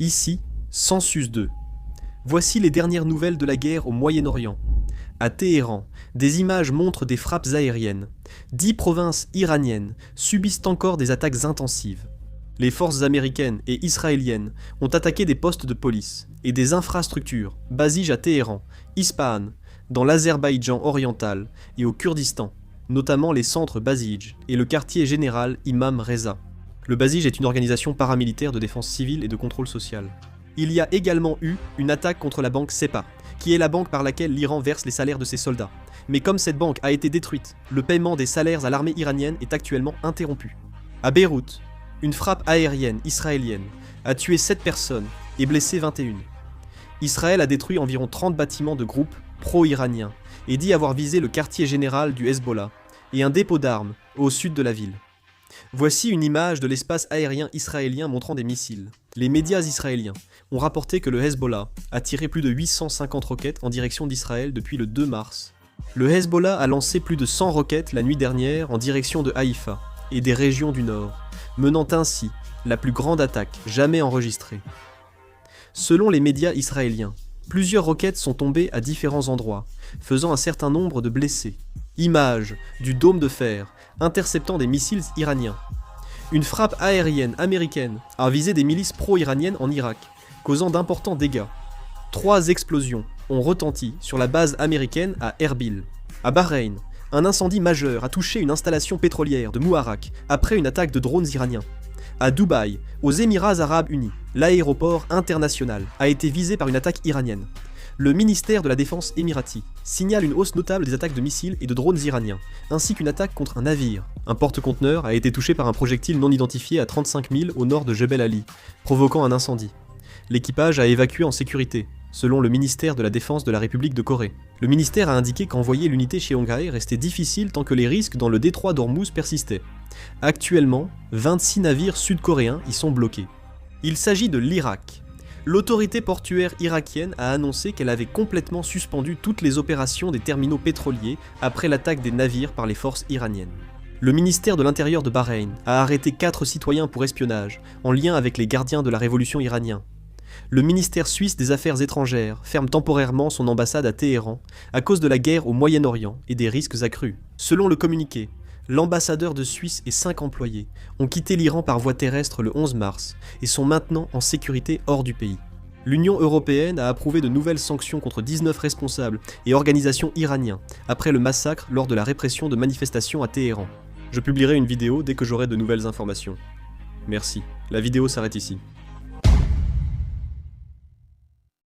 Ici, Census 2. Voici les dernières nouvelles de la guerre au Moyen-Orient. À Téhéran, des images montrent des frappes aériennes. 10 provinces iraniennes subissent encore des attaques intensives. Les forces américaines et israéliennes ont attaqué des postes de police et des infrastructures, Basij à Téhéran, Ispahan, dans l'Azerbaïdjan oriental et au Kurdistan, notamment les centres Basij et le quartier général Imam Reza. Le Basij est une organisation paramilitaire de défense civile et de contrôle social. Il y a également eu une attaque contre la banque SEPA, qui est la banque par laquelle l'Iran verse les salaires de ses soldats. Mais comme cette banque a été détruite, le paiement des salaires à l'armée iranienne est actuellement interrompu. À Beyrouth, une frappe aérienne israélienne a tué 7 personnes et blessé 21. Israël a détruit environ 30 bâtiments de groupes pro-iraniens et dit avoir visé le quartier général du Hezbollah et un dépôt d'armes au sud de la ville. Voici une image de l'espace aérien israélien montrant des missiles. Les médias israéliens ont rapporté que le Hezbollah a tiré plus de 850 roquettes en direction d'Israël depuis le 2 mars. Le Hezbollah a lancé plus de 100 roquettes la nuit dernière en direction de Haïfa et des régions du nord, menant ainsi la plus grande attaque jamais enregistrée. Selon les médias israéliens, plusieurs roquettes sont tombées à différents endroits, faisant un certain nombre de blessés. Images du dôme de fer interceptant des missiles iraniens. Une frappe aérienne américaine a visé des milices pro-iraniennes en Irak, causant d'importants dégâts. 3 explosions ont retenti sur la base américaine à Erbil. À Bahreïn, un incendie majeur a touché une installation pétrolière de Muharraq après une attaque de drones iraniens. À Dubaï, aux Émirats Arabes Unis, l'aéroport international a été visé par une attaque iranienne. Le ministère de la Défense émirati signale une hausse notable des attaques de missiles et de drones iraniens, ainsi qu'une attaque contre un navire. Un porte-conteneur a été touché par un projectile non identifié à 35 000 au nord de Jebel Ali, provoquant un incendie. L'équipage a évacué en sécurité, selon le ministère de la Défense de la République de Corée. Le ministère a indiqué qu'envoyer l'unité chez Honghae restait difficile tant que les risques dans le détroit d'Ormuz persistaient. Actuellement, 26 navires sud-coréens y sont bloqués. Il s'agit de l'Irak. L'autorité portuaire irakienne a annoncé qu'elle avait complètement suspendu toutes les opérations des terminaux pétroliers après l'attaque des navires par les forces iraniennes. Le ministère de l'Intérieur de Bahreïn a arrêté 4 citoyens pour espionnage, en lien avec les gardiens de la révolution iranien. Le ministère suisse des Affaires étrangères ferme temporairement son ambassade à Téhéran à cause de la guerre au Moyen-Orient et des risques accrus. Selon le communiqué, l'ambassadeur de Suisse et 5 employés ont quitté l'Iran par voie terrestre le 11 mars et sont maintenant en sécurité hors du pays. L'Union européenne a approuvé de nouvelles sanctions contre 19 responsables et organisations iraniens après le massacre lors de la répression de manifestations à Téhéran. Je publierai une vidéo dès que j'aurai de nouvelles informations. Merci. La vidéo s'arrête ici.